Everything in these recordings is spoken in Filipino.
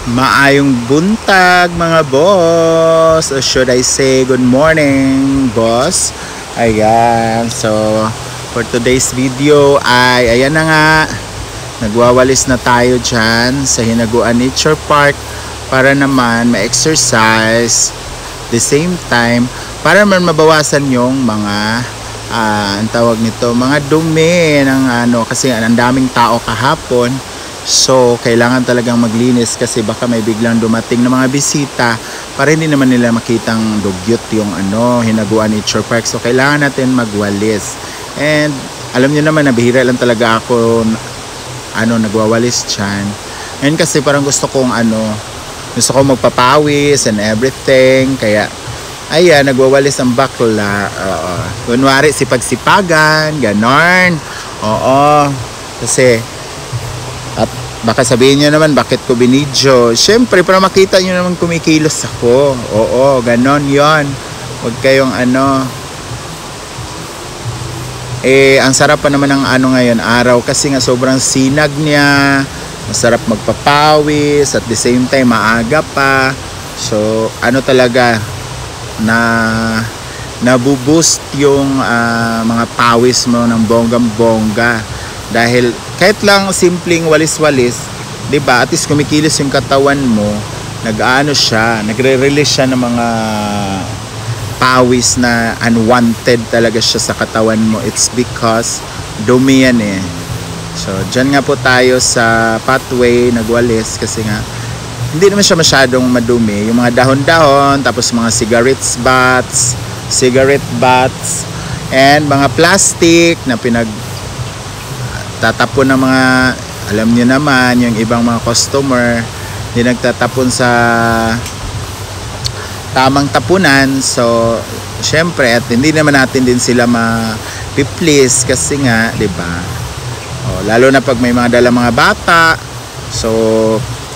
Maayong buntag mga boss, or should I say good morning boss. Ayan, so for today's video ay ayan na nga, nagwawalis na tayo dyan sa Hinaguan Nature Park para naman ma-exercise the same time para naman mabawasan yung mga ang tawag nito, mga dumi ng kasi ang daming tao kahapon. So, kailangan talagang maglinis kasi baka may biglang dumating na mga bisita para hindi naman nila makitang dugyot yung Hinaguan Nature Park. So, kailangan natin magwalis. And, alam niyo naman, nabihira lang talaga ako nagwawalis dyan. And kasi parang gusto kong magpapawis and everything. Kaya, ayan, nagwawalis ang bakla. Kunwari, sipag-sipagan, ganon. Oo. Kasi, at baka sabihin nyo naman, bakit ko binidyo? Siyempre, para makita nyo naman kumikilos ako. Oo, ganon yon. Huwag kayong ang sarap pa naman ng ngayon, araw. Kasi nga sobrang sinag niya. Masarap magpapawis. At the same time, maaga pa. So, talaga, nabuboost yung mga pawis mo ng bonggang-bongga. Dahil kahit lang simpleng walis-walis, 'di ba? At least kumikilos yung katawan mo, nagre-release siya ng mga pawis na unwanted talaga siya sa katawan mo. It's because dumi yan eh. So, dyan nga po tayo sa pathway nagwalis kasi nga hindi naman siya masyadong madumi. Yung mga dahon-dahon, tapos mga cigarette butts, and mga plastic na tatapon ng mga, alam niyo naman, yung ibang mga customer hindi nagtatapon sa tamang tapunan. So, syempre, at hindi naman natin din sila ma-please kasi nga, 'di ba? Lalo na pag may mga dalang mga bata. So,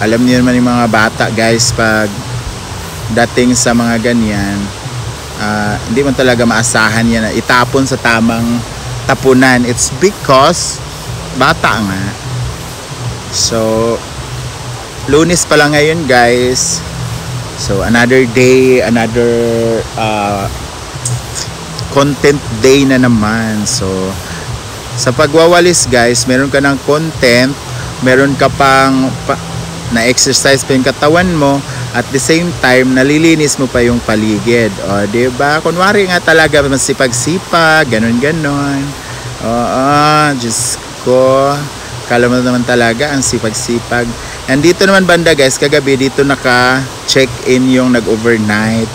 alam niyo naman yung mga bata, guys, pag dating sa mga ganyan, hindi mo talaga maasahan yan na itapon sa tamang tapunan. It's because bata nga. So, Lunes pa lang ngayon, guys. So, another day, another content day na naman. So, sa pagwawalis, guys, meron ka ng content, meron ka pang na-exercise pa yung katawan mo, at the same time, nalilinis mo pa yung paligid. O, diba? Kunwari nga talaga, masipag-sipag, ganon-ganon. Diyos ko, kala mo naman talaga ang sipag-sipag. And dito naman banda, guys, kagabi dito naka-check-in yung nag-overnight.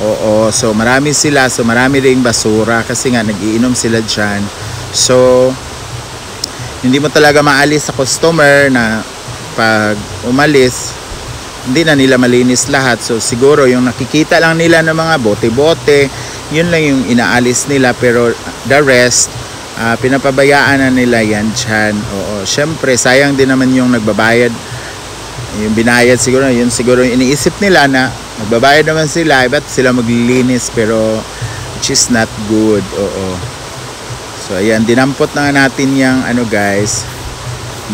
Oo, so marami sila, so marami ring basura kasi nga nagiinom sila dyan. So hindi mo talaga maalis sa customer na pag umalis hindi na nila malinis lahat. So siguro yung nakikita lang nila ng mga bote-bote, yun lang yung inaalis nila, pero the rest pinapabayaan na nila yan dyan. Oo, syempre sayang din naman yung nagbabayad, yung binayad siguro, yun siguro yung iniisip nila na magbabayad naman sila, ba't sila maglilinis, pero which is not good. Oo. So ayan, dinampot na natin yung guys,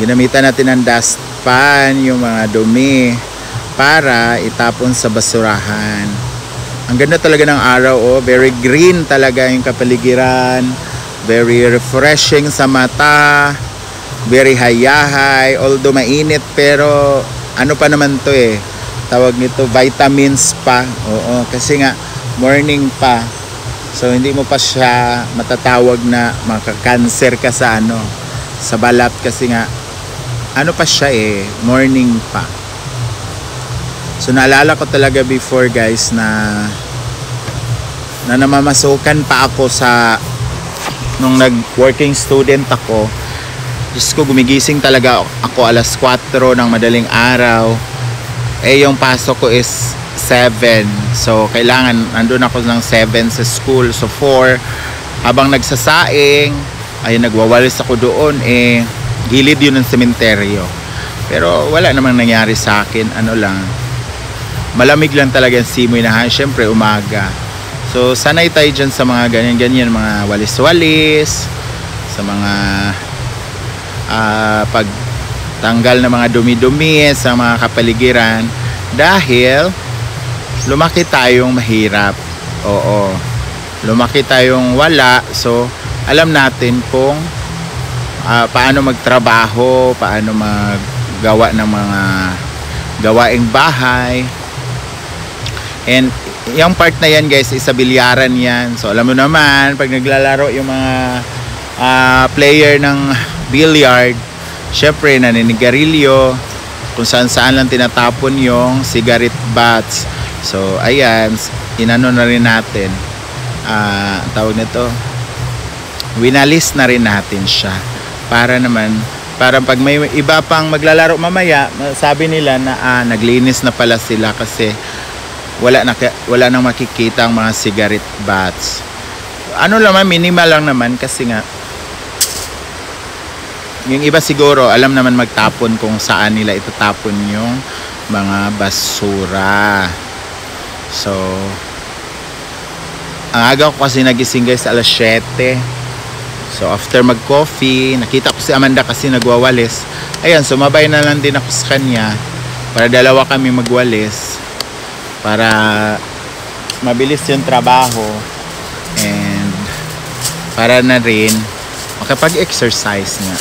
ginamitan natin ng dustpan, yung mga dumi para itapon sa basurahan. Ang ganda talaga ng araw, very green talaga yung kapaligiran. Very refreshing sa mata, very hayahay, although mainit, pero pa naman to tawag nito, vitamins pa. Oo, kasi nga morning pa, so hindi mo pa siya matatawag na makakanser ka sa sa balat, kasi nga pa siya morning pa. So naalala ko talaga before, guys, na namamasukan pa ako nung nag-working student ako. Diyos ko, gumigising talaga ako alas 4 ng madaling araw. Yung pasok ko is 7. So, kailangan, nandun ako ng 7 sa school. So, 4. Habang nagsasaing, nagwawalis ako doon. Gilid yun ng sementeryo. Pero, wala namang nangyari sa akin. Malamig lang talaga yung simoy na. Siyempre, umaga. So, sanay tayo dyan sa mga ganyan-ganyan, mga walis-walis, sa mga pag tanggal na mga dumi-dumi sa mga kapaligiran dahil lumaki tayong mahirap. Oo. Lumaki tayong wala. So, alam natin kung paano magtrabaho, paano maggawa ng mga gawaing bahay. And yung part na yan guys, isa bilyaran yan. So, alam mo naman, pag naglalaro yung mga player ng billiard, syempre naninigarilyo, kung saan saan lang tinatapon yung cigarette butts. So ayan, inano na rin natin, tawag nito, winalis na rin natin siya para naman, para pag may iba pang maglalaro mamaya, sabi nila na naglinis na pala sila kasi wala nang makikita ang mga cigarette butts. Ano naman, minimal lang naman kasi nga yung iba siguro alam naman magtapon kung saan nila itatapon yung mga basura. So ang aga ko kasi nagising guys alas 7. So after mag coffee, nakita ko si Amanda kasi nagwawalis. Ayan, sumabay na lang din ako sa kanya para dalawa kami magwalis para mabilis yung trabaho and para na rin makapag-exercise nga.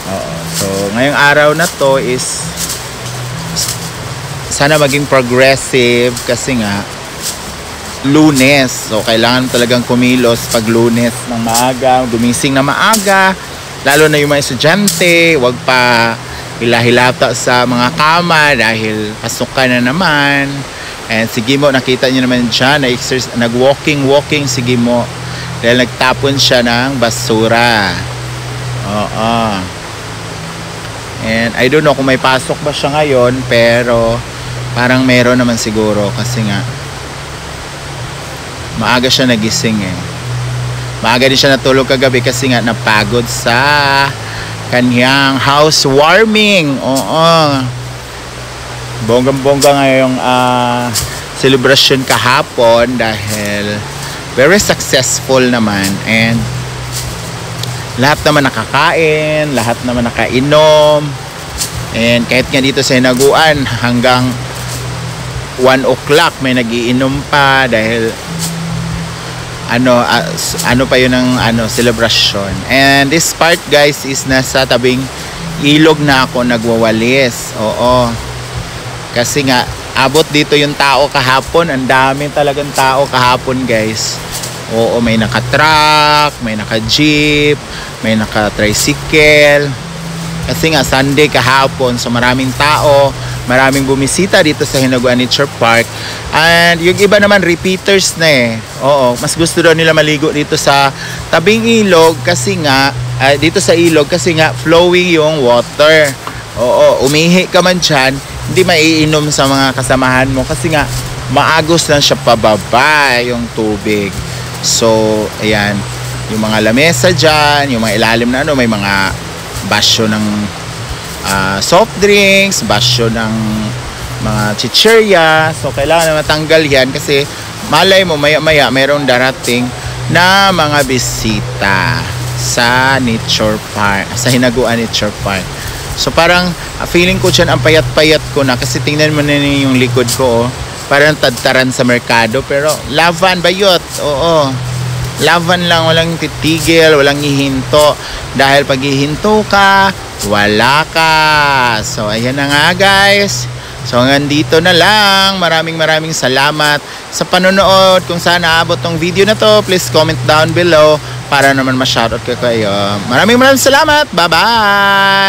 Oo. So ngayong araw na to is sana maging progressive kasi nga Lunes. So kailangan talagang kumilos pag Lunes ng maaga, gumising na maaga, lalo na yung mga estudyante, wag pa hilahilata sa mga kama dahil pasukan na naman. And si Gimo, nakita niyo naman dyan, nag-walking si Gimo dahil nagtapon siya ng basura. Oo. And I don't know kung may pasok ba siya ngayon, pero parang meron naman siguro kasi nga maaga siya nagising eh. Maaga din siya natulog kagabi kasi nga napagod sa kanyang housewarming. Oo. Bonggang-bongga ngayong celebration kahapon dahil very successful naman and lahat naman nakakain, lahat naman nakainom. And kahit nga dito sa hinaguan hanggang 1 o'clock may nagiinom pa dahil ano pa yun ng celebration. And this part guys is nasa tabing ilog na ako nagwawalis. Oo. Kasi nga abot dito yung tao kahapon, ang daming talagang tao kahapon guys. Oo, may naka-truck, may naka-jeep, may naka-tricycle. Kasi nga Sunday kahapon, so maraming tao, maraming bumisita dito sa Hinaguan Nature Park. And yung iba naman repeaters na eh. Oo, mas gusto daw nila maligo dito sa tabing ilog kasi nga dito sa ilog kasi nga flowing yung water. Oo, umihi ka man dyan, hindi maiinom sa mga kasamahan mo kasi nga maagos lang siya pababa yung tubig. So, ayan, yung mga lamesa dyan, yung mga ilalim na may mga basyo ng soft drinks, basyo ng mga chichirya. So, kailangan na matanggal yan kasi malay mo, maya-maya, mayroong darating na mga bisita sa Nature Park, sa Hinaguan Nature Park. So, parang feeling ko dyan, ang payat-payat ko na kasi tingnan mo na yung likod ko, parang tadtaran sa merkado, pero laban bayot. Oo, laban lang, walang titigil, walang ihinto dahil pag ihinto ka, wala ka. So ayan na nga guys, so hanggang dito na lang. Maraming salamat sa panonood. Kung saan naabot tong video na to, please comment down below para naman ma-shoutout ko kayo. Maraming salamat, bye bye.